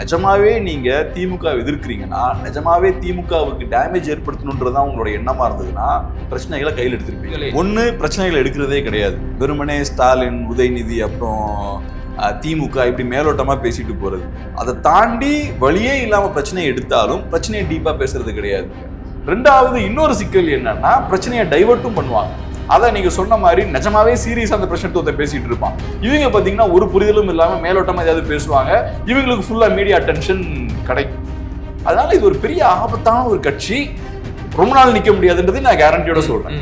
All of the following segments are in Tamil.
நிஜமாவே நீங்க திமுக எதிர்க்கிறீங்கன்னா, நிஜமாவே திமுகவுக்கு டேமேஜ் ஏற்படுத்தணுன்றதான் உங்களோட எண்ணமா இருந்ததுன்னா பிரச்சனைகளை கையில் எடுத்திருப்பீங்க. ஒண்ணு பிரச்சனைகளை எடுக்கிறதே கிடையாது. வெறுமனே ஸ்டாலின், உதயநிதி, அப்புறம் திமுக இப்படி மேலோட்டமா பேசிட்டு போறது. அதை தாண்டி வழியே இல்லாம பிரச்சனையை எடுத்தாலும் பிரச்சனையை டீப்பா பேசுறது கிடையாது. ரெண்டாவது இன்னொரு சிக்கல் என்னன்னா, பிரச்சனையை டைவர்ட்டும் பண்ணுவாங்க. அதான் நீங்க சொன்ன மாதிரி நிஜமாவே சீரியஸா அந்த பிரச்சனை பேசிட்டு இருப்பான். இவங்க பாத்தீங்கன்னா ஒரு புரிதலும் இல்லாம மேலோட்டமா ஏதாவது பேசுவாங்க. இவங்களுக்கு ஃபுல்லா மீடியா அட்டென்ஷன் கிடைக்கும். அதனால இது ஒரு பெரிய ஆபத்தான ஒரு கட்சி. ரொம்ப நாள் நிக்க முடியாதுன்றது நான் கேரண்டியோட சொல்றேன்.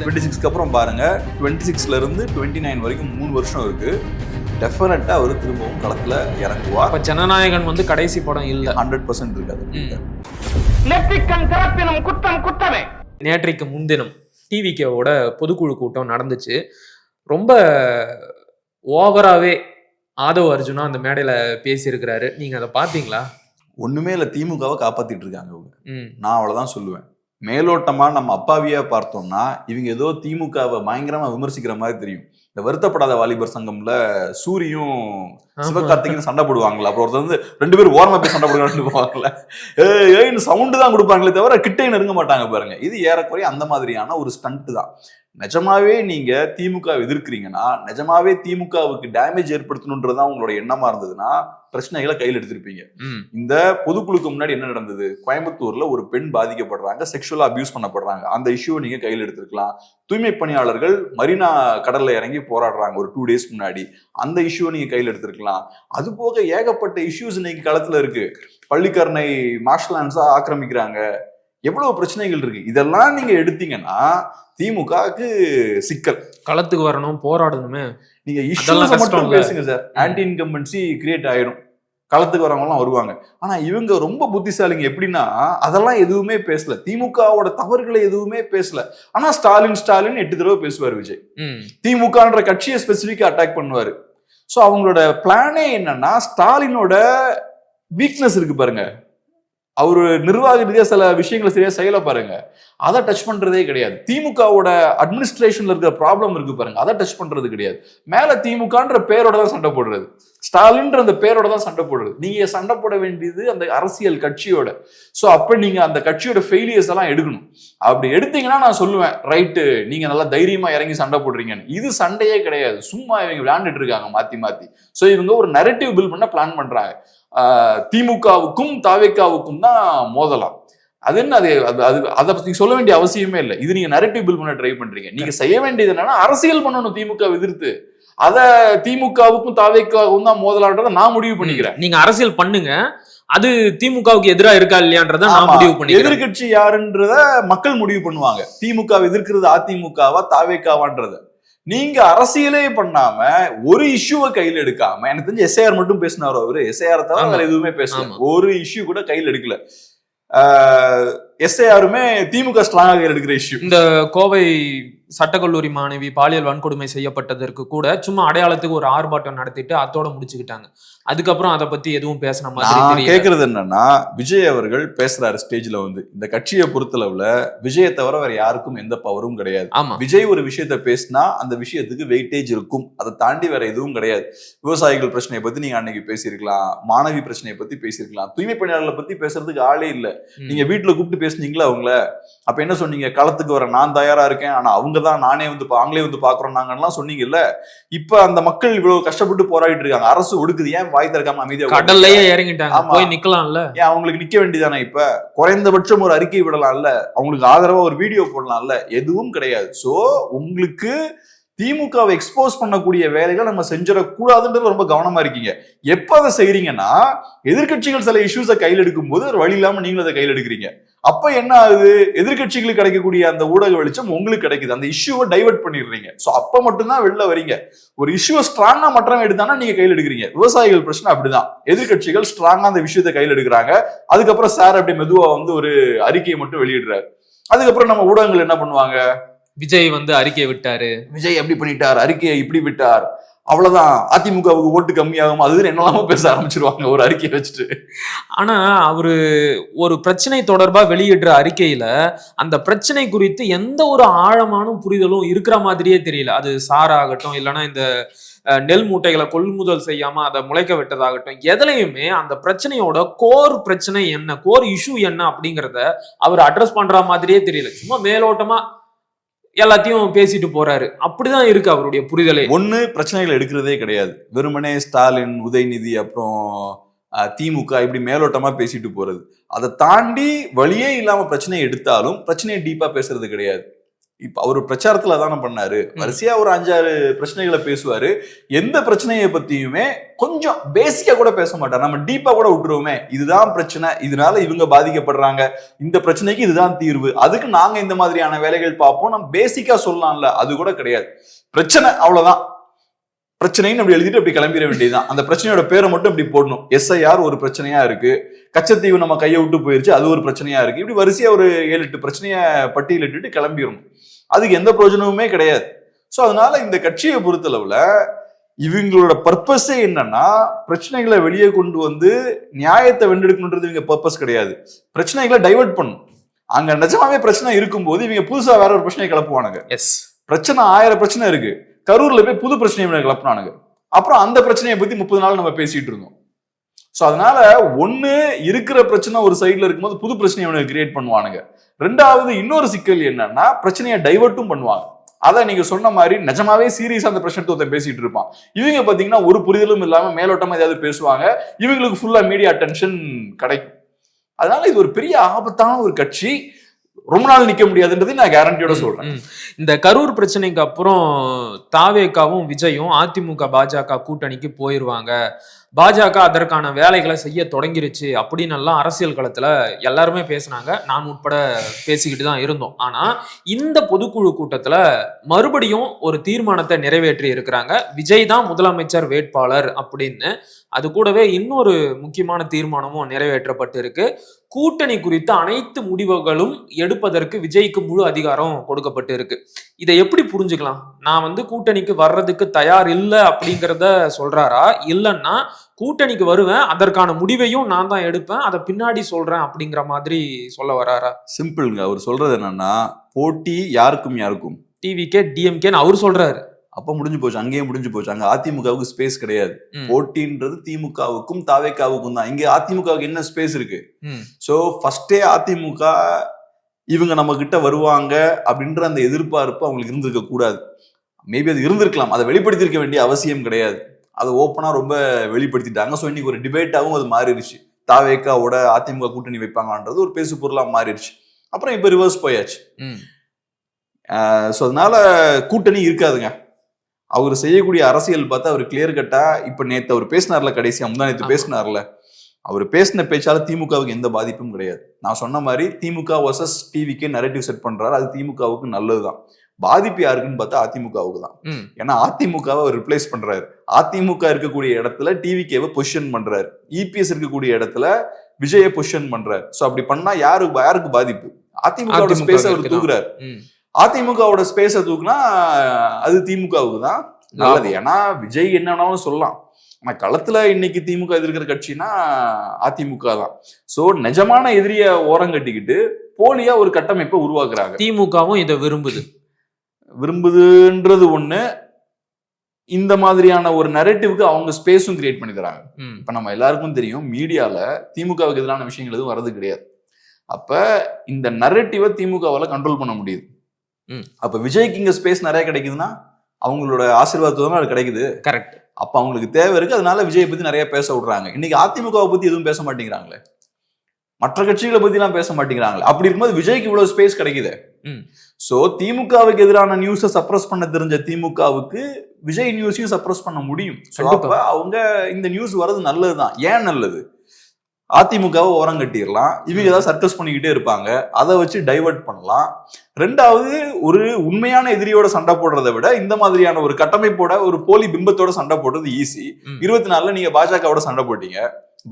26க்கு அப்புறம் பாருங்க, 26ல இருந்து 29 வரைக்கும் 3 வருஷம் இருக்கு. டெஃபினட்டா அவர் திரும்பவும் களத்துல இறங்குவார். இப்ப ஜனநாயகன் வந்து கடைசி படம் இல்ல, 100% இருக்காது. நேற்றைக்கு முன்தினம் டிவிகேவோட பொதுக்குழு கூட்டம் நடந்துச்சு. ரொம்ப ஓவராகவே ஆதவ் அர்ஜுனா அந்த மேடையில பேசியிருக்கிறாரு. நீங்க அதை பார்த்தீங்களா? ஒண்ணுமே இல்லை, திமுகவை காப்பாத்திட்டு இருக்காங்க அவங்க. நான் அவ்வளவுதான் சொல்லுவேன். மேலோட்டமா நம்ம அப்பாவியா பார்த்தோம்னா இவங்க ஏதோ திமுகவை பயங்கரமா விமர்சிக்கிற மாதிரி தெரியும். இந்த வருத்தப்படாத வாலிபர் சங்கம்ல சூரியும் சிவகார்த்திகேயன் சண்டை போடுவாங்களா, அப்புறம் ஒருத்தர் வந்து 2 பேரும் ஓரமா போய் சண்டை போடுவாங்கன்னு போவாங்கல்ல, சவுண்டு தான் கொடுப்பாங்களே தவிர கிட்டே நெருங்க மாட்டாங்க பாருங்க. இது ஏறக்குறைய அந்த மாதிரியான ஒரு ஸ்டண்ட் தான். நிஜமாவே நீங்க திமுக எதிர்க்கிறீங்கன்னா, நிஜமாவே திமுகவுக்கு டேமேஜ் ஏற்படுத்தணுன்றதுதான் உங்களோட எண்ணமா இருந்ததுன்னா பிரச்சனைகளை கையில் எடுத்திருப்பீங்க. இந்த பொதுக்குழுக்கு முன்னாடி என்ன நடந்தது? கோயம்புத்தூர்ல ஒரு பெண் பாதிக்கப்படுறாங்க, செக்ஷுவலா அபியூஸ் பண்ணப்படுறாங்க. அந்த இஷ்யூவை நீங்க கையில் எடுத்திருக்கலாம். தூய்மை பணியாளர்கள் மரீனா கடல்ல இறங்கி போராடுறாங்க ஒரு 2 days முன்னாடி, அந்த இஷ்யூவை நீங்க கையில் எடுத்திருக்கலாம். அது போக ஏகப்பட்ட இஷ்யூஸ் இன்னைக்கு களத்துல இருக்கு. பள்ளிக்கரணை மார்ஷலான்ஸா ஆக்கிரமிக்கிறாங்க, எவ்வளவு பிரச்சனைகள் இருக்கு. இதெல்லாம் நீங்க எடுத்தீங்கன்னா திமுகவுக்கு சிக்கல். களத்துக்கு வரணும், போராடணுமே. நீங்க இஷ்யூஸ் மட்டும் பேசுங்க சார், ஆன்டி இன்கம்பன்சி கிரியேட் ஆயிடும். களத்துக்கு வரவங்க எல்லாம் வருவாங்க. ஆனா இவங்க ரொம்ப புத்திசாலிங்க. எப்படின்னா அதெல்லாம் எதுவுமே பேசல, திமுகவோட தவறுகளை எதுவுமே பேசல. ஆனா ஸ்டாலின் 8 தடவை பேசுவார் விஜய். திமுகன்ற கட்சியை ஸ்பெசிபிக்கா அட்டாக் பண்ணுவாரு. சோ அவங்களோட பிளானே என்னன்னா, ஸ்டாலினோட வீக்னஸ் இருக்கு பாருங்க, அவரு நிர்வாக ரீதியா சில விஷயங்களை சரியா செய்யல பாருங்க, அதை டச் பண்றதே கிடையாது. திமுகவோட அட்மினிஸ்ட்ரேஷன்ல இருக்கிற ப்ராப்ளம் இருக்கு பாருங்க, அதை டச் பண்றது கிடையாது. மேல திமுகன்ற பேரோட தான் சண்டை போடுறது, ஸ்டாலின்ற அந்த பேரோட தான் சண்டை போடுறது. நீங்க சண்டை போட வேண்டியது அந்த அரசியல் கட்சியோட. சோ அப்ப நீங்க அந்த கட்சியோட ஃபெயிலியர்ஸ் எல்லாம் எடுக்கணும். அப்படி எடுத்தீங்கன்னா நான் சொல்லுவேன், ரைட்டு, நீங்க நல்லா தைரியமா இறங்கி சண்டை போடுறீங்கன்னு. இது சண்டையே கிடையாது, சும்மா இவங்க விளையாண்டுட்டு இருக்காங்க மாத்தி மாத்தி. சோ இவங்க ஒரு நரேட்டிவ் பில்ட் பண்ண பிளான் பண்றாங்க. திமுகவுக்கும் தாவேக்காவுக்கும் தான் மோதலாம். அது என்ன, அதை பத்தி சொல்ல வேண்டிய அவசியமே இல்லை. இது நீங்க நரேட்டிவ் பில்ட் பண்ண ட்ரை பண்றீங்க. நீங்க செய்ய வேண்டியது என்னன்னா அரசியல் பண்ணணும் திமுக எதிர்த்து. அத திமுகவுக்கும் தாவேக்காவுக்கும் தான் மோதலான்றத நான் முடிவு பண்ணிக்கிறேன். நீங்க அரசியல் பண்ணுங்க, அது திமுகவுக்கு எதிராக இருக்கா இல்லையான்றத நான் முடிவு பண்ணி. எதிர்கட்சி யாருன்றத மக்கள் முடிவு பண்ணுவாங்க. திமுக எதிர்க்கிறது அதிமுகவா தாவேக்காவான்றத. நீங்க அரசியலே பண்ணாம ஒரு இஷ்யூவை கையில் எடுக்காம, எனக்கு தெரிஞ்சு எஸ்ஐஆர் மட்டும் பேசினார் அவரு. எஸ்ஐஆர் தவிர வேற எதுவுமே பேசல, ஒரு இஷ்யூ கூட கையில் எடுக்கல. எஸ்ஐஆருமே திமுக ஸ்ட்ராங்கா கையில் எடுக்கிற இஷ்யூ. இந்த கோவை சட்டக்கல்லூரி மாணவி பாலியல் வன்கொடுமை செய்யப்பட்டதற்கு கூட சும்மா அடையாளத்துக்கு ஒரு ஆர்ப்பாட்டம் நடத்திட்டு அதோட முடிச்சுக்கிட்டாங்க. அதுக்கப்புறம் அதை பத்தி எதுவும் பேசின மாதிரி கேக்குறது என்னன்னா, விஜய் அவர்கள் பேசுறாரு ஸ்டேஜ்ல வந்து, இந்த கட்சியை பொறுத்தளவுல விஜயை தவிர வேற யாருக்கும் எந்த பவரும் கிடையாது. விஜய் ஒரு விஷயத்த பேசினா அந்த விஷயத்துக்கு வெயிட்டேஜ் இருக்கும், அதை தாண்டி வேற எதுவும் கிடையாது. விவசாயிகள் பிரச்சனையை பத்தி நீங்க அன்னைக்கு பேசியிருக்கலாம், மாணவி பிரச்சனையை பத்தி பேசியிருக்கலாம், தூய்மை பணியாளர்களை பத்தி பேசுறதுக்கு ஆளே இல்ல. நீங்க வீட்டுல கூப்பிட்டு பேசுனீங்களா அவங்கள? அப்ப என்ன சொன்னீங்க? களத்துக்கு வர நான் தயாரா இருக்கேன், ஆனா அவங்க தான் நானே வந்து நாங்களே வந்து பாக்குறோம் நாங்கலாம் சொன்னீங்கல்ல. இப்ப அந்த மக்கள் இவ்வளவு கஷ்டப்பட்டு போராடிட்டு இருக்காங்க, அரசு ஒடுக்குது, ஏன் வாய் திறக்காம அமைதியா கடல்லையே இறங்கிட்டாங்க, போய் நிக்கலாம்ல? ஏன் அவங்களுக்கு நிக்க வேண்டியதானே? இப்ப குறைந்தபட்சம் ஒரு அறிக்கை விடலாம்ல, அவங்களுக்கு ஆதரவா ஒரு வீடியோ போடலாம்ல? எதுவும் கிடையாது. சோ உங்களுக்கு திமுகவை எக்ஸ்போஸ் பண்ணக்கூடிய வேலைகளை நம்ம செஞ்சிடக்கூடாதுன்றது ரொம்ப கவனமா இருக்கீங்க. எப்ப அதை செய்யறீங்கன்னா, எதிர்கட்சிகள் சில இஷ்யூஸை கையில் எடுக்கும் போது ஒரு வழி இல்லாம நீங்களும் அதை கையில் எடுக்கிறீங்க. அப்ப என்ன ஆகுது? எதிர்கட்சிகளுக்கு கிடைக்கக்கூடிய அந்த ஊடக வெளிச்சம் உங்களுக்கு கிடைக்குது, அந்த இஷ்யூவை டைவர்ட் பண்ணிடுறீங்க. சோ அப்ப மட்டும்தான் வெளில வரீங்க. ஒரு இஷ்யூவை ஸ்ட்ராங்கா மற்றவங்க எடுத்தானா நீங்க கையில் எடுக்கிறீங்க. விவசாயிகள் பிரச்சனை அப்படிதான், எதிர்கட்சிகள் ஸ்ட்ராங்கா அந்த விஷயத்தை கையில் எடுக்கிறாங்க. அதுக்கப்புறம் சார் அப்படி மெதுவா வந்து ஒரு அறிக்கையை மட்டும் வெளியிடுறாரு. அதுக்கப்புறம் நம்ம ஊடகங்கள் என்ன பண்ணுவாங்க? விஜய் வந்து அறிக்கையை விட்டாரு, விஜய் எப்படி பண்ணிட்டார், அறிக்கையை இப்படி விட்டார். அவ்வளவுதான், அதிமுகவுக்கு ஓட்டு கம்மியாகும் அது என்னெல்லாமோ பேச ஆரம்பிச்சிருவாங்க ஒரு அறிக்கையை வச்சுட்டு. ஆனா அவரு ஒரு பிரச்சனை தொடர்பா வெளியிடுற அறிக்கையில அந்த பிரச்சனை குறித்து எந்த ஒரு ஆழமான புரிதலும் இருக்கிற மாதிரியே தெரியல. அது சாராகட்டும், இல்லைன்னா இந்த நெல் மூட்டைகளை கொள்முதல் செய்யாம அதை முளைக்க விட்டதாகட்டும், எதுலையுமே அந்த பிரச்சனையோட கோர் பிரச்சனை என்ன, கோர் இஷ்யூ என்ன அப்படிங்கிறத அவர் அட்ரஸ் பண்ற மாதிரியே தெரியல. சும்மா மேலோட்டமா எல்லாத்தையும் பேசிட்டு போறாரு. அப்படிதான் இருக்கு அவருடைய புரிதலே. ஒண்ணு பிரச்சனைகள் எடுக்கிறதே கிடையாது, வெறுமனே ஸ்டாலின், உதயநிதி, அப்புறம் திமுக இப்படி மேலோட்டமா பேசிட்டு போறது. அதை தாண்டி வழியே இல்லாம பிரச்சனையை எடுத்தாலும் பிரச்சனையை டீப்பா பேசுறது கிடையாது. இப்ப அவரு பிரச்சாரத்துல தானே பண்ணாரு, வரிசையா ஒரு 5-6 பிரச்சனைகளை பேசுவாரு. எந்த பிரச்சனையை பத்தியுமே கொஞ்சம் பேசிக்கா கூட பேச மாட்டார். நம்ம டீப்பா கூட விட்டுருவோமே, இதுதான் பிரச்சனை, இதனால இவங்க பாதிக்கப்படுறாங்க, இந்த பிரச்சனைக்கு இதுதான் தீர்வு, அதுக்கு நாங்க இந்த மாதிரியான வேலைகள் பார்ப்போம், நம்ம பேசிக்கா சொல்லலாம்ல, அது கூட கிடையாது. பிரச்சனை அவ்வளவுதான், பிரச்சனைன்னு அப்படி எழுதிட்டு அப்படி கிளம்பிட வேண்டியதுதான். அந்த பிரச்சனையோட பேரை மட்டும் இப்படி போடணும். SIR ஒரு பிரச்சனையா இருக்கு, கச்சத்தீவு நம்ம கையை விட்டு போயிருச்சு அது ஒரு பிரச்சனையா இருக்கு, இப்படி வரிசையா ஒரு 7-8 பிரச்சனைய பட்டியலிட்டு கிளம்பிடணும். அதுக்கு எந்த பிரயோஜனமுமே கிடையாது. சோ அதனால இந்த கட்சியை பொறுத்தளவுல இவங்களோட பர்பஸே என்னன்னா, பிரச்சனைகளை வெளியே கொண்டு வந்து நியாயத்தை வென்றெடுக்கணுன்றது இவங்க பர்பஸ் கிடையாது. பிரச்சனைகளை டைவர்ட் பண்ணும். அங்க நிஜமாவே பிரச்சனை இருக்கும்போது இவங்க புதுசா வேற ஒரு பிரச்சனையை கிளப்புவானுங்க. பிரச்சனை 1000 பிரச்சனை இருக்கு, கரூர்ல போய் புது பிரச்சனையை கிளப்பினானுங்க. அப்புறம் அந்த பிரச்சனையை பத்தி 30 நாள் நம்ம பேசிட்டு இருந்தோம். சோ அதனால ஒண்ணு இருக்கிற பிரச்சனை ஒரு சைட்ல இருக்கும்போது புது பிரச்சனையை கிரியேட் பண்ணுவானுங்க. ரெண்டாவது இன்னொரு சிக்கல் என்னன்னா, பிரச்சனையை டைவர்ட்டும் பண்ணுவாங்க. அதான் நீங்க சொன்ன மாதிரி நிஜமாவே சீரியஸா அந்த பிரச்சனை ஒருத்தன் பேசிட்டு இருப்பான். இவங்க பாத்தீங்கன்னா ஒரு புரிதலும் இல்லாம மேலோட்டமா ஏதாவது பேசுவாங்க, இவங்களுக்கு ஃபுல்லா மீடியா அட்டென்ஷன் கிடைக்கும். அதனால இது ஒரு பெரிய ஆபத்தான ஒரு கட்சி, ரொம்ப நாள் நிக்க முடியாதுன்றது நான் கேரண்டியோட சொல்றேன். இந்த கரூர் பிரச்சனைக்கு அப்புறம் தாவேகாவும் விஜயும் அதிமுக பாஜக கூட்டணிக்கு போயிருவாங்க, பாஜக அதற்கான வேலைகளை செய்ய தொடங்கிருச்சு அப்படின்னு எல்லாம் அரசியல் களத்துல எல்லாருமே பேசினாங்க, நான் உட்பட பேசிக்கிட்டு தான் இருந்தோம். ஆனா இந்த பொதுக்குழு கூட்டத்துல மறுபடியும் ஒரு தீர்மானத்தை நிறைவேற்றி இருக்கிறாங்க, விஜய் தான் முதலமைச்சர் வேட்பாளர் அப்படின்னு. அது கூடவே இன்னொரு முக்கியமான தீர்மானமும் நிறைவேற்றப்பட்டு இருக்கு. கூட்டணி குறித்த அனைத்து முடிவுகளும் எடுப்பதற்கு விஜய்க்கு முழு அதிகாரம் கொடுக்கப்பட்டு இருக்கு. இதை எப்படி புரிஞ்சுக்கலாம்? நான் கூட்டணிக்கு வர்றதுக்கு தயார் இல்லை அப்படிங்கிறத சொல்றாரா, இல்லைன்னா கூட்டணிக்கு வருவேன், அதற்கான முடிவையும் நான் தான் எடுப்பேன், அதை பின்னாடி சொல்றேன் அப்படிங்கிற மாதிரி சொல்ல வராரா? சிம்பிள்ங்க. அவர் சொல்றது என்னன்னா, போட்டி யாருக்கும் டிவிகே டிஎம்கேன்னு அவர் சொல்றாரு. அப்ப முடிஞ்சு போச்சு, அங்கேயே முடிஞ்சு போச்சு. அங்க அதிமுகவுக்கு ஸ்பேஸ் கிடையாது. போட்டின்றது திமுகவுக்கும் தாவேகாவுக்கும் தான். இங்க அதிமுகவுக்கு என்ன ஸ்பேஸ் இருக்கு? சோ ஃபர்ஸ்டே அதிமுக இவங்க நம்ம கிட்ட வருவாங்க அப்படின்ற அந்த எதிர்பார்ப்பு அவங்களுக்கு இருந்திருக்க கூடாது. மேபி அது இருந்திருக்கலாம், அதை வெளிப்படுத்திருக்க வேண்டிய அவசியம் கிடையாது. அதை ஓப்பனா ரொம்ப வெளிப்படுத்திட்டாங்க. ஸோ இன்னைக்கு ஒரு டிபேட்டாகவும் அது மாறிடுச்சு. தாவேகாவோட அதிமுக கூட்டணி வைப்பாங்கன்றது ஒரு பேசு பொருளா மாறிடுச்சு. அப்புறம் இப்ப ரிவர்ஸ் போயாச்சு. ஸோ அதனால கூட்டணி இருக்காதுங்க. அவர் செய்யக்கூடிய அரசியல் பார்த்தா அவர் கிளியர் கட்டா, இப்ப நேத்து அவர் பேசினார்ல, கடைசியா முந்தானேத்து பேசினார்ல, அவர் பேசின பேச்சால திமுகவுக்கு எந்த பாதிப்பும் கிடையாது. நான் சொன்ன மாதிரி திமுக வர்சஸ் டிவிக்கே நரேட்டிவ் செட் பண்றாரு, அது திமுகவுக்கு நல்லதுதான். பாதிப்பு யாருக்குன்னு பார்த்தா அதிமுகவுக்கு தான். ஏன்னா அதிமுகவை அவர் ரிப்ளேஸ் பண்றாரு. அதிமுக இருக்கக்கூடிய இடத்துல டிவிகேவை பொசிஷன் பண்றாரு, இபிஎஸ் இருக்கக்கூடிய இடத்துல விஜயை பொசிஷன் பண்றாரு. சோ அப்படி பண்ணா யாருக்கு பாதிப்பு? அதிமுக ஸ்பேஸ் அவர் தூக்குறாரு. அதிமுகவோட ஸ்பேஸை தூக்குனா அது திமுகவுக்கு தான் நல்லது. ஏன்னா விஜய் என்ன வேணாலும் சொல்லலாம், ஆனா களத்துல இன்னைக்கு திமுக எதிர்க்கிற கட்சினா அதிமுக தான். சோ நிஜமான எதிரிய ஓரம் கட்டிக்கிட்டு போலியா ஒரு கட்டமைப்பை உருவாக்குறாங்க. திமுகவும் இதை விரும்புதுன்றது ஒண்ணு, இந்த மாதிரியான ஒரு நரேட்டிவ்க்கு அவங்க ஸ்பேஸும் கிரியேட் பண்ணி தராங்க. இப்ப நம்ம எல்லாருக்கும் தெரியும், மீடியால திமுகவுக்கு எதிரான விஷயங்கள் எதுவும் வர்றது கிடையாது. அப்ப இந்த நரேட்டிவை திமுகவால கண்ட்ரோல் பண்ண முடியுது. அப்ப விஜய்க்கு இங்க ஸ்பேஸ் நிறைய கிடைக்குதுன்னா அவங்களோட ஆசீர்வாதம் அது கிடைக்குது. கரெக்ட். அப்ப அவங்களுக்கு தேவை இருக்கு, அதனால விஜய் பத்தி நிறைய பேச விடுறாங்க. இன்னைக்கு அதிமுகவை பத்தி எதுவும் பேச மாட்டேங்கிறாங்களே, மற்ற கட்சிகளை பத்தி எல்லாம் பேச மாட்டேங்கிறாங்களே. அப்படி இருக்கும்போது விஜய்க்கு இவ்வளவு ஸ்பேஸ் கிடைக்குது. சோ திமுகவுக்கு எதிரான நியூஸை சப்ரஸ் பண்ண தெரிஞ்ச திமுகவுக்கு விஜய் நியூஸையும் சப்ரஸ் பண்ண முடியும். அவங்க இந்த நியூஸ் வர்றது நல்லதுதான். ஏன் நல்லது? அதிமுகவை ஓரம் கட்டிடலாம், இவங்க ஏதாவது சர்க்கஸ் பண்ணிக்கிட்டே இருப்பாங்க, அதை வச்சு டைவர்ட் பண்ணலாம். ரெண்டாவது, ஒரு உண்மையான எதிரியோட சண்டை போடுறதை விட இந்த மாதிரியான ஒரு கட்டமைப்போட ஒரு போலி பிம்பத்தோட சண்டை போடுறது ஈஸி. 24 நீங்க பாஜகவோட சண்டை போட்டீங்க,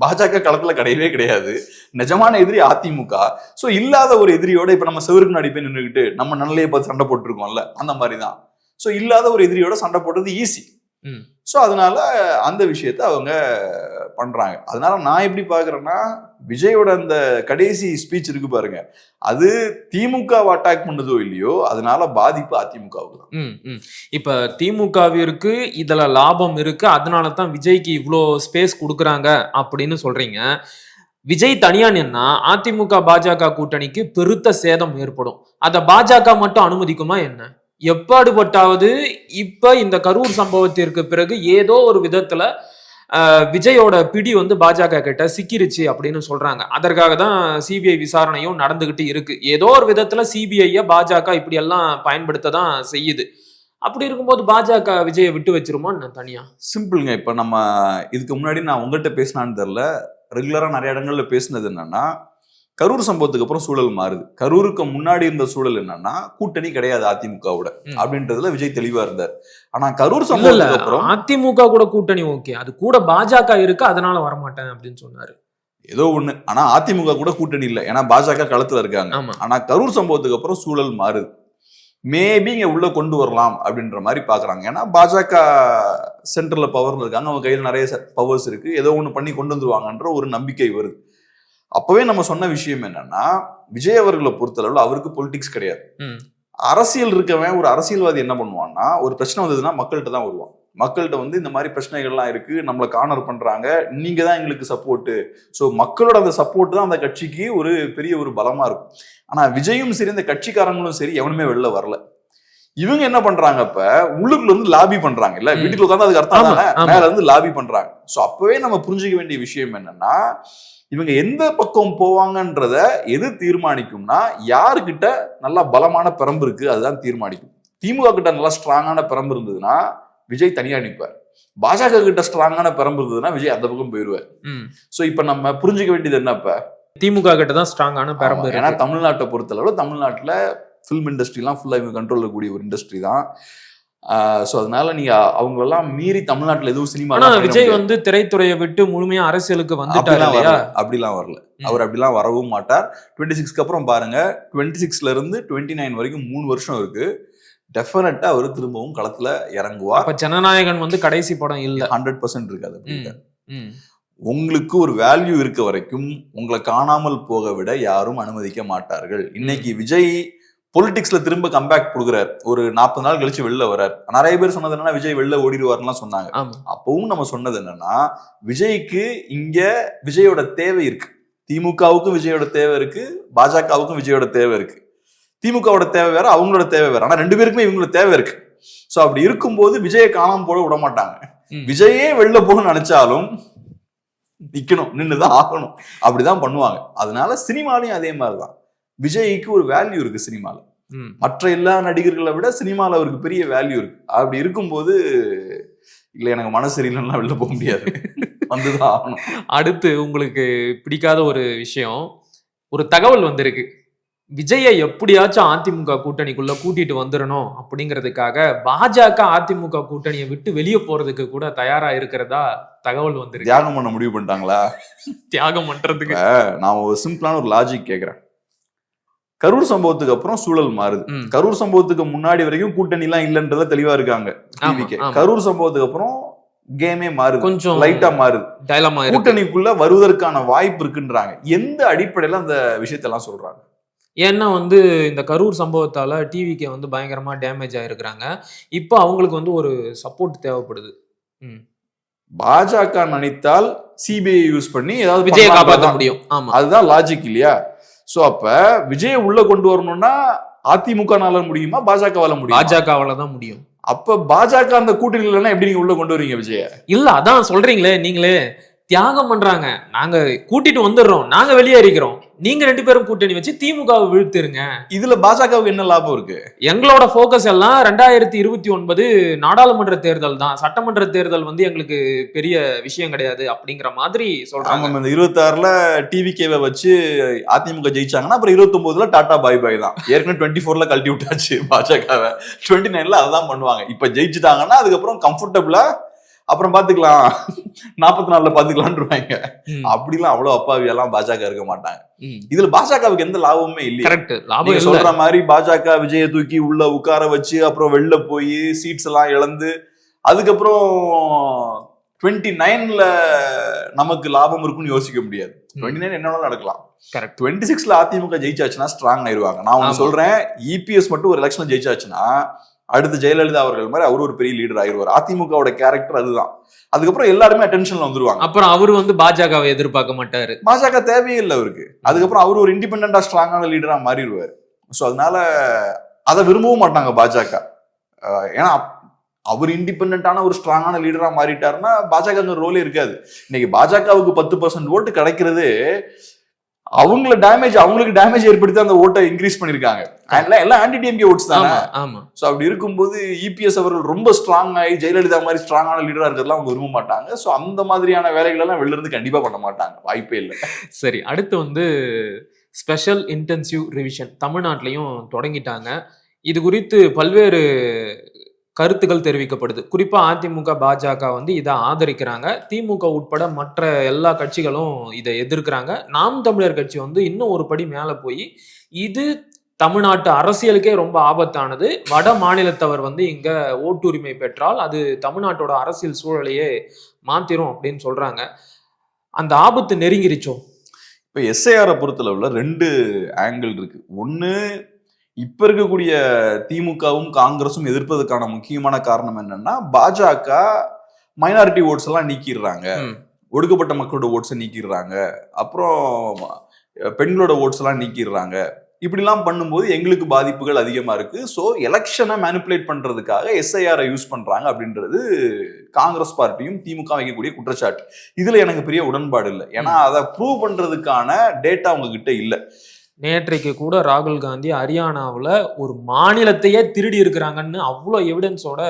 பாஜக களத்துல கிடையவே கிடையாது. நிஜமான எதிரி அதிமுக. சோ இல்லாத ஒரு எதிரியோட இப்ப நம்ம செவருக்கு முன்னாடி போய் நின்றுகிட்டு நம்ம நல்லையை பார்த்து சண்டை போட்டுருக்கோம்ல, அந்த மாதிரிதான். சோ இல்லாத ஒரு எதிரியோட சண்டை போடுறது ஈஸி. ஸோ அதனால அந்த விஷயத்த அவங்க பண்றாங்க. அதனால நான் எப்படி பாக்குறேன்னா, விஜயோட அந்த கடைசி ஸ்பீச் இருக்கு பாருங்க, அது திமுகவை அட்டாக் பண்ணதோ இல்லையோ, அதனால பாதிப்பு அதிமுகவுக்கு தான். இப்ப திமுகவிற்கு இதுல லாபம் இருக்கு, அதனால தான் விஜய்க்கு இவ்வளோ ஸ்பேஸ் கொடுக்குறாங்க அப்படின்னு சொல்றீங்க. விஜய் தனியா நின்னா அதிமுக பாஜக கூட்டணிக்கு பெருத்த சேதம் ஏற்படும். அத பாஜக மட்டும் அனுமதிக்குமா என்ன? எப்பாடுபட்டாவது இப்ப இந்த கரூர் சம்பவத்திற்கு பிறகு ஏதோ ஒரு விதத்துல விஜயோட பிடி வந்து பாஜக கிட்ட சிக்கிருச்சு அப்படின்னு சொல்றாங்க. அதற்காக தான் சிபிஐ விசாரணையும் நடந்துகிட்டு இருக்கு. ஏதோ ஒரு விதத்துல சிபிஐய பாஜக இப்படி எல்லாம் பயன்படுத்த தான் செய்யுது. அப்படி இருக்கும்போது பாஜக விஜயை விட்டு வச்சிருமா தனியா? சிம்பிளுங்க. இப்ப நம்ம இதுக்கு முன்னாடி நான் உங்கள்கிட்ட பேசினான்னு தெரியல, ரெகுலரா நிறைய இடங்கள்ல பேசினது என்னன்னா, கரூர் சம்பவத்துக்கு அப்புறம் சூழல் மாறுது. கரூருக்கு முன்னாடி இருந்த சூழல் என்னன்னா, கூட்டணி கிடையாது அதிமுகவோட அப்படின்றதுல விஜய் தெளிவா இருந்தார். ஆனா கரூர் சம்பவத்துக்கு அப்புறம் அதிமுக கூட கூட்டணி ஓகே, அது கூட பாஜக இருக்கு, அதனால வரமாட்டேன் அப்படின்னு சொன்னாரு. ஏதோ ஒண்ணு. ஆனா அதிமுக கூட கூட்டணி இல்லை, ஏன்னா பாஜக களத்துல இருக்காங்க. ஆனா கரூர் சம்பவத்துக்கு அப்புறம் சூழல் மாறுது. மேபி இங்க உள்ள கொண்டு வரலாம் அப்படின்ற மாதிரி பாக்குறாங்க. ஏன்னா பாஜக சென்ட்ரல்ல பவர்ல இருக்காங்க, அவங்க கையில நிறைய பவர்ஸ் இருக்கு, ஏதோ ஒண்ணு பண்ணி கொண்டு வந்துருவாங்கன்ற ஒரு நம்பிக்கை வருது. அப்பவே நம்ம சொன்ன விஷயம் என்னன்னா, விஜய் அவர்களை பொறுத்தளவுல அவருக்கு பொலிட்டிக்ஸ் கிடையாது. அரசியல் இருக்கவன் ஒரு அரசியல்வாதி என்ன பண்ணுவான்னா, ஒரு பிரச்சனை வந்ததுன்னா மக்கள்கிட்ட தான் வருவான். மக்கள்கிட்ட வந்து இந்த மாதிரி பிரச்சனைகள்லாம் இருக்கு, நம்மளை கார்னர் பண்றாங்க, நீங்க தான் எங்களுக்கு சப்போர்ட். ஸோ மக்களோட அந்த சப்போர்ட் தான் அந்த கட்சிக்கு ஒரு பெரிய ஒரு பலமா இருக்கும். ஆனா விஜயும் சரி, இந்த கட்சிக்காரங்களும் சரி, எவனுமே வெளில வரல. இவங்க என்ன பண்றாங்க, இப்ப உள்ளுக்குள்ள வந்து லாபி பண்றாங்க. இல்ல வீட்டுக்கு உட்காந்து அதுக்கு அர்த்தம் தானே, மேல இருந்து லாபி பண்றாங்க. ஸோ அப்பவே நம்ம புரிஞ்சுக்க வேண்டிய விஷயம் என்னன்னா, இவங்க எந்த பக்கம் போவாங்கன்றத எது தீர்மானிக்கும்னா, யாருக்கிட்ட நல்லா பலமான பெரம்பு இருக்கு அதுதான் தீர்மானிக்கும். திமுக கிட்ட நல்லா ஸ்ட்ராங்கான பெரம்பு இருந்ததுன்னா விஜய் தனியா நிற்பார். பாஜக கிட்ட ஸ்ட்ராங்கான பெரம்பு இருந்ததுன்னா விஜய் அந்த பக்கம் போயிடுவார். சோ இப்ப நம்ம புரிஞ்சுக்க வேண்டியது என்ன, இப்ப திமுக கிட்ட தான் ஸ்ட்ராங்கான பெரம்பு. ஏன்னா தமிழ்நாட்டை பொறுத்தளவு தமிழ்நாட்டுல பிலிம் இண்டஸ்ட்ரி எல்லாம் ஃபுல்லா இவங்க கண்ட்ரோல் இருக்கக்கூடிய ஒரு இண்டஸ்ட்ரி தான். சோ அதனால நீங்க அவங்க எல்லாம் மீறி தமிழ்நாட்டுல எதுவும் சினிமா. விஜய் வந்து திரைத்துறையை விட்டு முழுமையா அரசியலுக்கு வந்துட்டாரு. அப்படிலாம் வரல, அவர் அப்படிலாம் வரவும் மாட்டார். 26க்கு அப்புறம் பாருங்க, 26ல இருந்து 29 வரைக்கும் 3 வருஷம் இருக்கு. டெஃபினட்டா அவர் திரும்பவும் களத்துல இறங்குவார். அப்ப ஜனநாயகன் வந்து கடைசி படம் இல்ல, 100% இருக்காது. உங்களுக்கு ஒரு வேல்யூ இருக்க வரைக்கும் உங்களை காணாமல் போக விட யாரும் அனுமதிக்க மாட்டார்கள். இன்னைக்கு விஜய் பொலிட்டிக்ஸ்ல திரும்ப கம்பேக் கொடுக்குறாரு, ஒரு 40 நாள் கழிச்சு வெளில வர்றாரு. நிறைய பேர் சொன்னது என்னன்னா விஜய் வெளில ஓடிடுவார்லாம் சொன்னாங்க. அப்பவும் நம்ம சொன்னது என்னன்னா, விஜய்க்கு இங்க விஜயோட தேவை இருக்கு. திமுகவுக்கும் விஜயோட தேவை இருக்கு, பாஜகவுக்கும் விஜயோட தேவை இருக்கு. திமுகவோட தேவை வேற, அவங்களோட தேவை வேற. ஆனா 2 பேருக்குமே இவங்களோட தேவை இருக்கு. சோ அப்படி இருக்கும்போது விஜயை காணாம போட விட மாட்டாங்க. விஜயே வெளில போகணும்னு நினைச்சாலும் நிக்கணும், நின்னுதான் ஆகணும், அப்படிதான் பண்ணுவாங்க. அதனால சினிமாலையும் அதே மாதிரிதான். விஜய்க்கு ஒரு வேல்யூ இருக்கு சினிமால, மற்ற எல்லா நடிகர்களை விட சினிமால அவருக்கு பெரிய வேல்யூ இருக்கு. அப்படி இருக்கும்போது இல்ல எனக்கு மனசு சரியில்லைன்னா வெளில போக முடியாது, வந்துதான் ஆகணும். அடுத்து உங்களுக்கு பிடிக்காத ஒரு விஷயம், ஒரு தகவல் வந்திருக்கு. விஜயை எப்படியாச்சும் அதிமுக கூட்டணிக்குள்ள கூட்டிட்டு வந்துடணும் அப்படிங்கிறதுக்காக பாஜக அதிமுக கூட்டணியை விட்டு வெளியே போறதுக்கு கூட தயாரா இருக்கிறதா தகவல் வந்திருக்கு. தியாகம் பண்ண முடிவு பண்ணிட்டாங்களா? தியாகம் பண்றதுக்கு நான் ஒரு சிம்பிளான ஒரு லாஜிக் கேக்குறேன். கரூர் சம்பவத்துக்கு அப்புறம் சூழல் மாறுது. கரூர் சம்பவத்துக்கு முன்னாடி வரைக்கும் கூட்டணி எல்லாம் இல்லன்றத தெளிவா இருக்காங்க. கரூர் சம்பவத்துக்கு அப்புறம் கேமே மாறுது, கொஞ்சம் லைட்டா மாறுது, கூட்டணிக்குள்ள வருவதற்கான வாய்ப்பு இருக்குன்றாங்க. எந்த அடிப்படையில அந்த விஷயத்தெல்லாம் சொல்றாங்க? ஏன்னா வந்து இந்த கரூர் சம்பவத்தால டிவிக்கு வந்து பயங்கரமா டேமேஜ் ஆயிருக்கிறாங்க. இப்போ அவங்களுக்கு வந்து ஒரு சப்போர்ட் தேவைப்படுது. பாஜக நினைத்தால் சிபிஐ யூஸ் பண்ணி ஏதாவது விஜயை காப்பாற்ற முடியும். அதுதான் லாஜிக் இல்லையா? சோ அப்ப விஜய் உள்ள கொண்டு வரணும்னா அதிமுகனால முடியுமா, பாஜகவால முடியும்? பாஜகவால தான் முடியும். அப்ப பாஜக அந்த கூட்டணி இல்லைன்னா எப்படி நீங்க உள்ள கொண்டு வரீங்க விஜய? இல்ல அதான் சொல்றீங்களே நீங்களே, தியாகம் பண்றாங்க, நாங்க கூட்டிட்டு வந்துடுறோம், நாங்க வெளியேறிக்கிறோம், நீங்க 2 பேரும் கூட்டணி வச்சு திமுகவை வீழ்த்துருங்க. இதுல பாஜகவுக்கு என்ன லாபம் இருக்கு? எங்களோட போக்கஸ் எல்லாம் 2029 நாடாளுமன்ற தேர்தல் தான், சட்டமன்ற தேர்தல் வந்து எங்களுக்கு பெரிய விஷயம் கிடையாது அப்படிங்கிற மாதிரி சொல்றாங்க. 26ல டிவிகேவை வச்சு அதிமுக ஜெயிச்சாங்கன்னா அப்புறம் 29ல டாடா பாய் பாய் தான். ஏற்கனவே 24ல கழட்டி விட்டாச்சு பாஜகவை, 29ல அதான் பண்ணுவாங்க. இப்ப ஜெயிச்சுட்டாங்கன்னா அதுக்கப்புறம் கம்ஃபர்டபுளா அப்புறம் பாத்துக்கலாம், 44ல பாத்துக்கலாம்ன்றாங்க. அப்படிலாம் அவ்வளவு அப்பாவியெல்லாம் பாஜக இருக்க மாட்டாங்க. இதுல பாஜகவுக்கு எந்த லாபமுமே இல்லை. கரெக்ட், லாபம் சொல்ற மாதிரி பாஜக விஜயை தூக்கி உள்ள உட்கார வச்சு அப்புறம் வெளில போய் சீட்ஸ் எல்லாம் இழந்து அதுக்கப்புறம் 29ல நமக்கு லாபம் இருக்குன்னு யோசிக்க முடியாது. 29 என்ன நடக்கலாம். 26ல அதிமுக ஜெயிச்சாச்சுன்னா ஸ்ட்ராங் ஆயிருவாங்க. நான் ஒண்ணு சொல்றேன், இபிஎஸ் மட்டும் ஒரு எலெக்ஷன்ல ஜெயிச்சாச்சுன்னா அடுத்து ஜெயலலிதா அவர்கள் மாதிரி அவரு ஒரு பெரிய லீடர் ஆயிருவார். அதிமுகவோட கேரக்டர் அதுதான். அதுக்கப்புறம் எல்லாருமே அட்டென்ஷன்ல வந்துருவாங்க. அப்புறம் அவரு பாஜகவை எதிர்பார்க்க மாட்டாரு. பாஜக தேவையே இல்லை அவருக்கு. அதுக்கப்புறம் அவரு ஒரு இண்டிபெண்டா ஸ்ட்ராங்கான லீடரா மாறிடுவாரு. சோ அதனால அதை விரும்பவும் மாட்டாங்க பாஜக. ஏன்னா அவர் இண்டிபெண்டான ஒரு ஸ்ட்ராங்கான லீடரா மாறிட்டாருன்னா பாஜக ரோலே இருக்காது. இன்னைக்கு பாஜகவுக்கு 10% ஓட்டு கிடைக்கிறது அவங்களுக்கு டேமேஜ் ஏற்படுத்தி அந்த ஓட்டை இன்க்ரீஸ் பண்ணிருக்காங்க. எல்லாம் ஆன்டி டிஎம்கே ஓட்ஸ் தானே. சோ அப்படி இருக்கும்போது இபிஎஸ் அவர்கள் ரொம்ப ஸ்ட்ராங் ஆகி ஜெயலலிதா மாதிரி ஸ்ட்ராங்கான லீடரா இருக்கிறதுலாம் அவங்க விரும்ப மாட்டாங்க. சோ அந்த மாதிரியான வேலைகள் எல்லாம் வெளில இருந்து கண்டிப்பா பண்ண மாட்டாங்க, வாய்ப்பே இல்லை. சரி, அடுத்து ஸ்பெஷல் இன்டென்சிவ் ரிவிஷன் தமிழ்நாட்டிலையும் தொடங்கிட்டாங்க. இது குறித்து பல்வேறு கருத்துக்கள் தெரிவிக்கப்படுது. குறிப்பா அதிமுக பாஜக இதை ஆதரிக்கிறாங்க. திமுக உட்பட மற்ற எல்லா கட்சிகளும் இதை எதிர்க்கிறாங்க. நாம் தமிழர் கட்சி இன்னும் ஒரு படி மேல போய் இது தமிழ்நாட்டு அரசியலுக்கே ரொம்ப ஆபத்தானது, வட மாநிலத்தவர் இங்க ஓட்டுரிமை பெற்றால் அது தமிழ்நாட்டோட அரசியல் சூழலையே மாத்திரும் அப்படின்னு சொல்றாங்க. அந்த ஆபத்து நெருங்கிருச்சோ? இப்ப எஸ்ஐஆரை பொறுத்தளவுல 2 ஆங்கிள் இருக்கு. ஒண்ணு, இப்ப இருக்கக்கூடிய திமுகவும் காங்கிரஸும் எதிர்ப்பதற்கான முக்கியமான காரணம் என்னன்னா, பாஜக மைனாரிட்டி ஓட்ஸ் எல்லாம் நீக்கிடுறாங்க, ஒடுக்கப்பட்ட மக்களோட ஓட்ஸை நீக்கிடுறாங்க, அப்புறம் பெண்களோட ஓட்ஸ் எல்லாம் நீக்கிடுறாங்க. இப்படிலாம் பண்ணும்போது எங்களுக்கு பாதிப்புகள் அதிகமா இருக்கு. ஸோ எலெக்ஷனை மேனிப்புலேட் பண்றதுக்காக எஸ்ஐஆரை யூஸ் பண்றாங்க அப்படின்றது காங்கிரஸ் பார்ட்டியும் திமுக வைக்கக்கூடிய குற்றச்சாட்டு. இதுல எனக்கு பெரிய உடன்பாடு இல்லை. ஏன்னா அதை ப்ரூவ் பண்றதுக்கான டேட்டா அவங்க கிட்ட இல்லை. நேற்றைக்கு கூட ராகுல் காந்தி ஹரியானாவில் ஒரு மாநிலத்தையே திருடி இருக்கிறாங்கன்னு அவ்வளோ எவிடன்ஸோட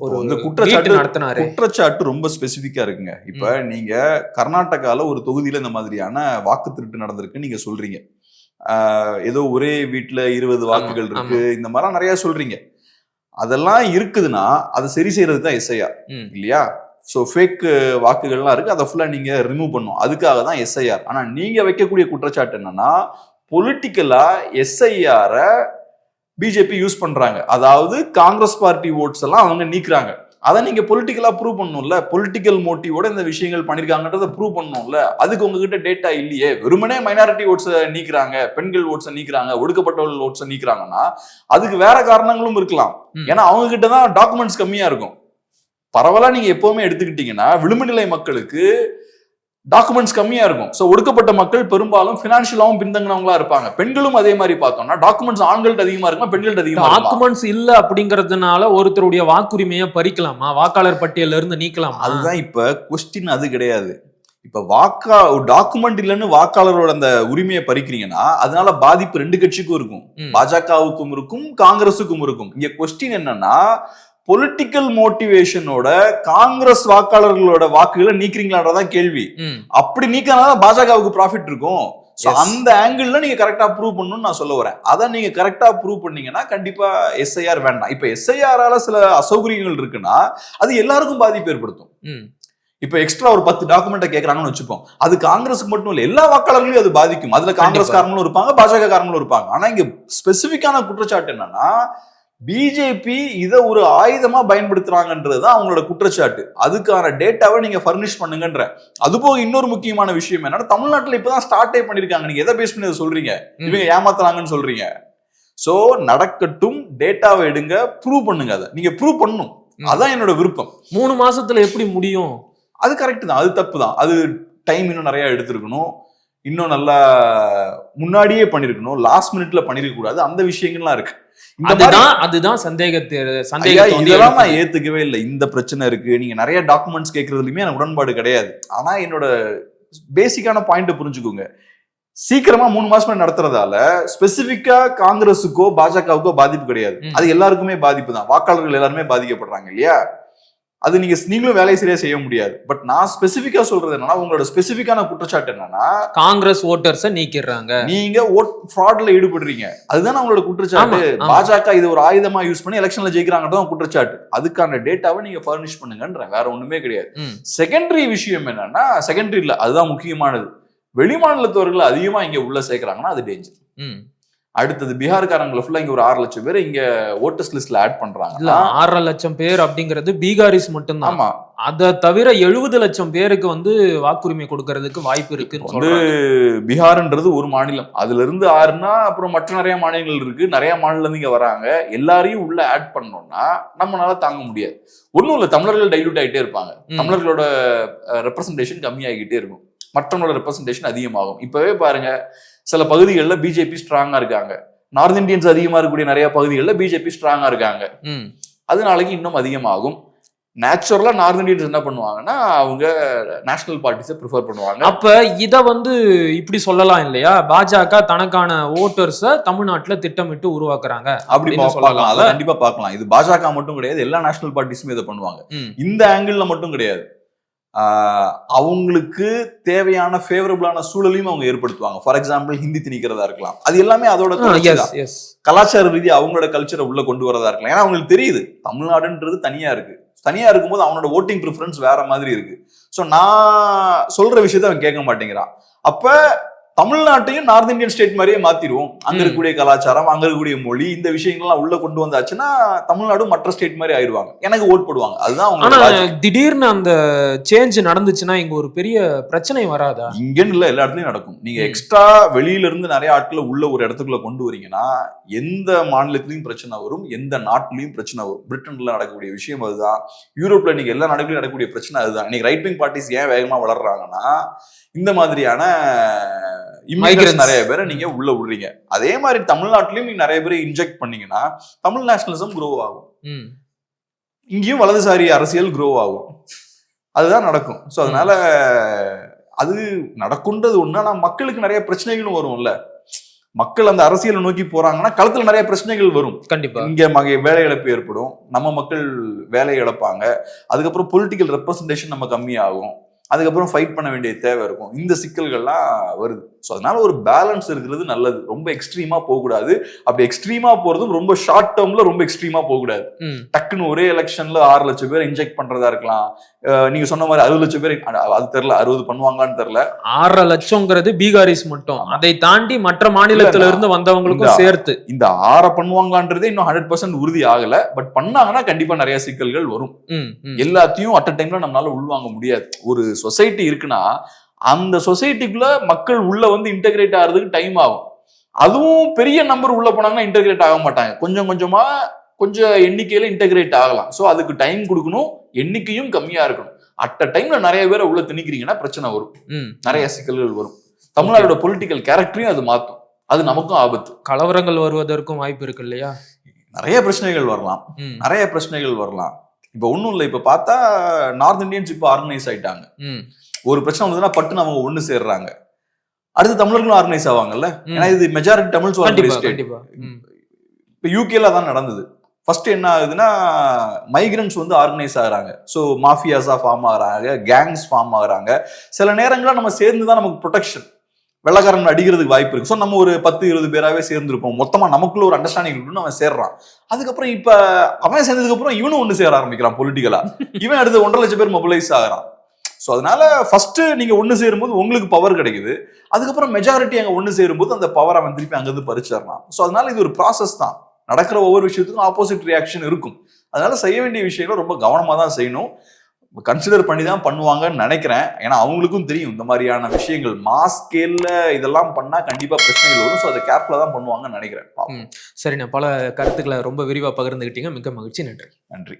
ஒரு குற்றச்சாட்டு ரொம்ப ஸ்பெசிபிக்கா இருக்குங்க. இப்ப நீங்க கர்நாடகால ஒரு தொகுதியில இந்த மாதிரியான வாக்கு திருட்டு நடந்திருக்கு நீங்க சொல்றீங்க. ஏதோ ஒரே வீட்டுல 20 வாக்குகள் இருக்கு, இந்த மாதிரிலாம் நிறைய சொல்றீங்க. அதெல்லாம் இருக்குதுன்னா அதை சரி செய்யறதுக்கு தான் எஸ்ஐஆர் இல்லையா? ஸோ ஃபேக் வாக்குகள்லாம் இருக்கு, அதை ஃபுல்லா நீங்க ரிமூவ் பண்ணும், அதுக்காக தான் எஸ்ஐஆர். ஆனா நீங்க வைக்கக்கூடிய குற்றச்சாட்டு என்னன்னா, பொலிட்டிக்கலா எஸ்ஐஆரை பிஜேபி யூஸ் பண்றாங்க. அதாவது காங்கிரஸ் பார்ட்டி ஓட்ஸ் எல்லாம் அவங்க நீக்குறாங்க. அதை நீங்க பொலிட்டிக்கலா ப்ரூவ் பண்ணணும்ல. பொலிட்டிக்கல் மோட்டிவோட இந்த விஷயங்கள் பண்ணிருக்காங்கன்றத ப்ரூவ் பண்ணணும்ல. அதுக்கு உங்ககிட்ட டேட்டா இல்லையே. வெறுமனே மைனாரிட்டி ஓட்ஸை நீக்குறாங்க, பெண்கள் ஓட்ஸை நீக்குறாங்க, ஒடுக்கப்பட்டவர்கள் ஓட்ஸை நீக்குறாங்கன்னா அதுக்கு வேற காரணங்களும் இருக்கலாம். ஏன்னா அவங்க கிட்ட தான் டாக்குமெண்ட்ஸ் கம்மியா இருக்கும். பரவலா நீங்க எப்பவுமே எடுத்துக்கிட்டீங்கன்னா விளிம்புநிலை மக்களுக்கு டாக்குமெண்ட்ஸ் கம்மியா இருக்கும். சோ ஒடுக்கப்பட்ட மக்கள் பெரும்பாலும் பினான்சியலாவும் பின்தங்கினவங்களா இருப்பாங்க. பெண்களும் அதே மாதிரி பார்த்தோம்னா டாக்குமெண்ட்ஸ் ஆண்கள்ட்ட அதிகமா இருக்கும், பெண்கள்ட்ட அதிகமா. டாக்குமெண்ட்ஸ் இல்ல அப்படிங்கறதுனால ஒருத்தருடைய வாக்குரிமையை பறிக்கலாமா, வாக்காளர் பட்டியல இருந்து நீக்கலாமா? அதுதான் இப்ப கொஸ்டின். அது கிடையாது. இப்ப டாக்குமெண்ட் இல்லைன்னு வாக்காளரோட அந்த உரிமையை பறிக்கிறீங்கன்னா அதனால பாதிப்பு 2 கட்சிக்கும் இருக்கும், பாஜகவுக்கும் இருக்கும், காங்கிரஸுக்கும் இருக்கும். இங்க கொஸ்டின் என்னன்னா, பொலிட்டிக்கல் மோட்டிவேஷனோட காங்கிரஸ் வாக்காளர்களோட வாக்குகளை நீக்கிறீங்களான்றதான் கேள்வி. அப்படி நீக்கினாதான் பாஜகவுக்கு ப்ராஃபிட் இருக்கும். அந்த ஆங்கிள் நீங்க கரெக்டா ப்ரூவ் பண்ணணும்னு நான் சொல்ல வரேன். அதை நீங்க கரெக்டா ப்ரூவ் பண்ணீங்கன்னா கண்டிப்பா எஸ்ஐஆர் வேண்டாம். இப்ப எஸ்ஐஆரால சில அசௌகரியங்கள் இருக்குன்னா அது எல்லாருக்கும் பாதிப்பு ஏற்படுத்தும். இப்ப எக்ஸ்ட்ரா ஒரு 10 டாக்குமெண்ட் கேட்கறாங்கன்னு வச்சுப்போம், அது காங்கிரஸுக்கு மட்டும் இல்ல, எல்லா வாக்காளர்களையும் அது பாதிக்கும். அதுல காங்கிரஸ் காரங்களும் இருப்பாங்க, பாஜக காரங்களும் இருப்பாங்க. ஆனா இங்க ஸ்பெசிபிக்கான குற்றச்சாட்டு என்னன்னா, பிஜேபி இதை ஒரு ஆயுதமா பயன்படுத்துறாங்கன்றதுதான் அவங்களோட குற்றச்சாட்டு. அதுக்கான டேட்டாவை நீங்க ஃபர்னிஷ் பண்ணுங்கன்ற. அது போக இன்னொரு முக்கியமான விஷயம் என்னன்னா, தமிழ்நாட்டுல இப்பதான் ஸ்டார்டே பண்ணிருக்காங்க. நீங்க எதை பேஸ் பண்ணி அதை சொல்றீங்க? இவங்க ஏமாத்துறாங்கன்னு சொல்றீங்க. சோ நடக்கட்டும், டேட்டாவை எடுங்க, ப்ரூவ் பண்ணுங்க. அதை நீங்க ப்ரூவ் பண்ணணும். அதான் என்னோட விருப்பம். 3 மாசத்துல எப்படி முடியும்? அது கரெக்ட் தான், அது தப்பு தான். அது டைம் இன்னும் நிறைய எடுத்திருக்கணும், இன்னும் நல்லா முன்னாடியே பண்ணிருக்கணும், லாஸ்ட் மினிட்ல பண்ணிருக்க கூடாது. அந்த விஷயங்கள்லாம் இருக்கு. அதுதான் இதெல்லாம் நான் ஏத்துக்கவே இல்லை. இந்த பிரச்சனை இருக்கு. நீங்க நிறைய டாக்குமெண்ட்ஸ் கேட்கறதுலயுமே எனக்கு உடன்பாடு கிடையாது. ஆனா என்னோட பேசிக்கான பாயிண்ட் புரிஞ்சுக்கோங்க. சீக்கிரமா 3 மாசம் நடத்துறதால ஸ்பெசிபிக்கா காங்கிரஸுக்கோ பாஜகவுக்கோ பாதிப்பு கிடையாது. அது எல்லாருக்குமே பாதிப்பு தான். வாக்காளர்கள் எல்லாருமே பாதிக்கப்படுறாங்க இல்லையா? அது நீங்களும் வேலையை சரியா செய்ய முடியாது. பட் நான் ஸ்பெசிபிக்கா சொல்றது என்னன்னா, உங்களோட ஸ்பெசிபிக்கான குற்றச்சாட்டு என்னன்னா, காங்கிரஸ் ஓட்டர்ஸை நீக்கிடுறாங்க, நீங்க ஃப்ராட்ல ஈடுபடுறீங்க. அதுதான் அவங்களோட குற்றச்சாட்டு. பாஜக இது ஒரு ஆயுதமா யூஸ் பண்ணி எலெக்ஷன்ல ஜெயிக்கிறாங்கன்றதான் குற்றச்சாட்டு. அதுக்கான டேட்டாவை நீங்க ஃபர்னிஷ் பண்ணுங்கன்ற, வேற ஒண்ணுமே கிடையாது. செகண்டரி விஷயம் என்னன்னா, செகண்டரி இல்ல, அதுதான் முக்கியமானது. வெளிமாநிலத்தவர்கள் அதிகமா இங்க உள்ள சேர்க்கிறாங்கன்னா அது டேஞ்சர். அடுத்தது பீகார்காரங்களை ஃபுல்லா இங்க ஒரு 6 லட்சம் பேர் இங்க ஓட்டர்ஸ் லிஸ்ட்ல ஆட் பண்றாங்க. இல்ல 6 லட்சம் பேர் அப்படிங்கிறது பீகாரிஸ் மட்டும்தான். ஆமா, அதை தவிர 70 லட்சம் பேருக்கு வந்து வாக்குரிமை கொடுக்கறதுக்கு வாய்ப்பு இருக்குன்னு வந்து பீகார்ன்றது ஒரு மாநிலம், அதுல இருந்து 6னா அப்புறம் மற்ற நிறைய மாநிலங்கள் இருக்கு, நிறைய மாநிலம் இருந்து இங்க வராங்க, எல்லாரையும் உள்ள ஆட் பண்ணோம்னா நம்மளால தாங்க முடியாது. ஒன்னும் இல்ல, தமிழர்கள் டைல்யூட் ஆகிட்டே இருப்பாங்க, தமிழர்களோட ரெப்ரசன்டேஷன் கம்மியாகிட்டே இருக்கும், மற்றவங்களோட ரெப்ரசன்டேஷன் அதிகமாகும். இப்பவே பாருங்க, சில பகுதிகளில் பிஜேபி ஸ்ட்ராங்கா இருக்காங்க, நார்த் இந்தியன்ஸ் அதிகமா இருக்கக்கூடிய நிறைய பகுதிகளில் பிஜேபி ஸ்ட்ராங்கா இருக்காங்க, அது நாளைக்கு இன்னும் அதிகமாகும். நேச்சுரலா நார்த் இந்தியன்ஸ் என்ன பண்ணுவாங்கன்னா அவங்க நேஷனல் பார்ட்டிஸை ப்ரிஃபர் பண்ணுவாங்க. அப்ப இத வந்து இப்படி சொல்லலாம் இல்லையா, பாஜக தனக்கான ஓட்டர்ஸை தமிழ்நாட்டுல திட்டமிட்டு உருவாக்குறாங்க அப்படி சொல்லலாம். அதை கண்டிப்பா பார்க்கலாம். இது பாஜக மட்டும் கிடையாது, எல்லா நேஷனல் பார்ட்டிஸுமே இதை பண்ணுவாங்க. இந்த ஆங்கிள் மட்டும் கிடையாது, அவங்களுக்கு தேவையான ஃபேவரபிளான சூழலையும் அவங்க ஏற்படுத்துவாங்க. ஃபார் எக்ஸாம்பிள் ஹிந்தி திணிக்கிறதா இருக்கலாம், அது எல்லாமே அதோட கலாச்சார ரீதி அவங்களோட கல்ச்சரை உள்ள கொண்டு வரதா இருக்கலாம். ஏன்னா அவங்களுக்கு தெரியுது தமிழ்நாடுன்றது தனியா இருக்கு, தனியா இருக்கும்போது அவனோட ஓட்டிங் ப்ரிஃபரன்ஸ் வேற மாதிரி இருக்கு. ஸோ நான் சொல்ற விஷயத்த அவன் கேட்க மாட்டேங்கிறான். அப்ப தமிழ்நாட்டையும் நார்த் இந்தியன் ஸ்டேட் மாதிரியே மாத்திடுவோம், அங்க இருக்கக்கூடிய கலாச்சாரம், அங்க இருக்கக்கூடிய மொழி, இந்த விஷயங்கள்லாம் உள்ள கொண்டு வந்தாச்சுன்னா தமிழ்நாடு மற்ற ஸ்டேட் மாதிரி ஆயிடுவாங்க, எனக்கு ஓட் போடுவாங்க. அதுதான் திடீர்னு அந்த சேஞ்ச் நடந்துச்சுன்னா இங்க ஒரு பெரிய பிரச்சனை வராதா? இங்கன்னு இல்ல, எல்லா இடத்துலயும் நடக்கும். நீங்க எக்ஸ்ட்ரா வெளியில இருந்து நிறைய ஆட்களை உள்ள ஒரு இடத்துக்குள்ள கொண்டு வரீங்கன்னா எந்த மாநிலத்திலயும் பிரச்சனை வரும், எந்த நாட்டிலையும் பிரச்சனை வரும். பிரிட்டன்ல நடக்கக்கூடிய விஷயம் அதுதான், யூரோப்ல நீங்க எல்லா நாடுகளையும் நடக்கக்கூடிய பிரச்சனை அதுதான். இன்னைக்கு ரைட் விங் பார்ட்டிஸ் ஏன் வேகமா வளர்றாங்கன்னா இந்த மாதிரியான இமிகிரேஷன் நிறைய பேரை நீங்க உள்ள விடுறீங்க. அதே மாதிரி தமிழ்நாட்டிலயும் நீங்க நிறைய பேரை இன்ஜெக்ட் பண்ணீங்கன்னா தமிழ் நேஷனலிசம் க்ரோ ஆகும், இங்கேயும் வலதுசாரி அரசியல் க்ரோ ஆகும், அதுதான் நடக்கும். ஸோ அதனால அது நடக்கும்ன்றது ஒண்ணு. ஆனா மக்களுக்கு நிறைய பிரச்சனைகளும் வரும்ல, மக்கள் அந்த அரசியலை நோக்கி போறாங்கன்னா களத்துல நிறைய பிரச்சனைகள் வரும். கண்டிப்பா இங்க வேலை இழப்பு ஏற்படும், நம்ம மக்கள் வேலை இழப்பாங்க, அதுக்கப்புறம் பொலிட்டிக்கல் ரெப்ரசன்டேஷன் நம்ம கம்மியாகும், அதுக்கப்புறம் ஃபைட் பண்ண வேண்டிய தேவை இருக்கும், இந்த சிக்கல்கள்லாம் வருது. ஸோ அதனால ஒரு பேலன்ஸ் இருக்கிறது நல்லது, ரொம்ப எக்ஸ்ட்ரீமா போகக்கூடாது. அப்படி எக்ஸ்ட்ரீமா போறதும் ரொம்ப ஷார்ட் டேர்ம்ல ரொம்ப எக்ஸ்ட்ரீமா போகக்கூடாது. டக்குன்னு ஒரே எலெக்ஷன்ல 6 லட்சம் பேர் இன்ஜெக்ட் பண்றதா இருக்கலாம், நீங்க சொன்ன மாதிரி 60 லட்சம் பேர், அது தெரியல 60 பண்ணுவாங்களான்னு தெரியல. 6 லட்சம்ங்கிறது பீகாரிஸ் மட்டும், அதை தாண்டி மற்ற மாநிலத்தில இருந்து வந்தவங்களுக்கும் சேர்த்து இந்த 6 பண்ணுவாங்களான்றதே இன்னும் 100% உறுதி ஆகல. பட் பண்ணாங்கன்னா கண்டிப்பா நிறைய சிக்கல்கள் வரும். எல்லாத்தையும் அட் அ டைம்ல நம்மளால உள்வாங்க முடியாது. ஒரு சொசைட்டி இருக்குன்னா அந்த சொசைட்டிக்குள்ள மக்கள் உள்ள வந்து இன்டகிரேட் ஆகிறதுக்கு டைம் ஆகும். அதுவும் பெரிய நம்பர் உள்ள போனாங்கன்னா இன்டகிரேட் ஆக மாட்டாங்க, கொஞ்சம் கொஞ்சமா கொஞ்சம் எண்ணிக்கையில இன்டகிரேட் ஆகலாம். ஸோ அதுக்கு டைம் கொடுக்கணும், எண்ணிக்கையும் கம்மியா இருக்கணும். அட் அ டைம்ல நிறைய பேரை உள்ள திணிக்கிறீங்கன்னா பிரச்சனை வரும், நிறைய சிக்கல்கள் வரும். தமிழ்நாடோட பொலிட்டிக்கல் கேரக்டரையும் அது மாற்றும், அது நமக்கும் ஆபத்து. கலவரங்கள் வருவதற்கும் வாய்ப்பு இருக்கு இல்லையா, நிறைய பிரச்சனைகள் வரலாம், நிறைய பிரச்சனைகள் வரலாம். இப்ப ஒண்ணும் இல்லை, இப்ப பார்த்தா நார்த் இந்தியன்ஸ் இப்ப ஆர்கனைஸ் ஆயிட்டாங்க. ஒரு பிரச்சனை வந்ததுன்னா பட்டுன்னு அவங்க ஒண்ணு சேர்றாங்க, அடுத்து தமிழர்களும் ஆர்கனைஸ் ஆவாங்கல்ல. ஏன்னா இது மெஜாரிட்டி தமிழ்ஸ் ஸ்டேட். இப்ப யூகேல தான் நடந்தது. ஃபர்ஸ்ட் என்ன ஆகுதுன்னா மைக்ரன்ஸ் வந்து ஆர்கனைஸ் ஆகுறாங்க, ஸோ மாஃபியாஸா ஃபார்ம் ஆகுறாங்க, கேங்ஸ் ஃபார்ம் ஆகுறாங்க. சில நேரங்களில் நம்ம சேர்ந்துதான் நமக்கு ப்ரொடெக்ஷன், வெள்ளக்காரங்க அடிக்கிறதுக்கு வாய்ப்பு இருக்கு. ஸோ நம்ம ஒரு 10-20 பேராவே சேர்ந்துருப்போம், மொத்தமா நமக்குள்ள ஒரு அண்டர்ஸ்டாண்டிங் இருக்குன்னு அவன் சேர்றான். அதுக்கப்புறம் இப்ப அவன் சேர்ந்ததுக்கு அப்புறம் இவனும் ஒண்ணு சேர ஆரம்பிக்கிறான் பொலிட்டிக்கலா, இவன் அடுத்து 1.5 லட்சம் பேர் மொபிலைஸ் ஆகிறான். ஸோ அதனால ஃபர்ஸ்ட் நீங்க ஒண்ணு சேரும்போது உங்களுக்கு பவர் கிடைக்குது, அதுக்கப்புறம் மெஜாரிட்டி அங்க ஒண்ணு சேரும்போது அந்த பவர் அவன் திருப்பி அங்கிருந்து பறிச்சிடறான். ஸோ அதனால இது ஒரு ப்ராசஸ் தான், நடக்கிற ஒவ்வொரு விஷயத்துக்கும் ஆப்போசிட் ரியாக்ஷன் இருக்கும். அதனால செய்ய வேண்டிய விஷயங்களை ரொம்ப கவனமா தான் செய்யணும், கன்சிடர் பண்ணி தான் பண்ணுவாங்கன்னு நினைக்கிறேன். ஏன்னா அவங்களுக்கும் தெரியும் இந்த மாதிரியான விஷயங்கள் மாஸ் ஸ்கேல்ல இதெல்லாம் பண்ணா கண்டிப்பா பிரச்சனைகள் வரும். ஸோ அதை கேர்ஃபுல்லா தான் பண்ணுவாங்கன்னு நினைக்கிறேன். சரிண்ணா, பல கருத்துக்களை ரொம்ப விரிவா பகிர்ந்துகிட்டீங்க, மிக்க மகிழ்ச்சி, நன்றி. நன்றி.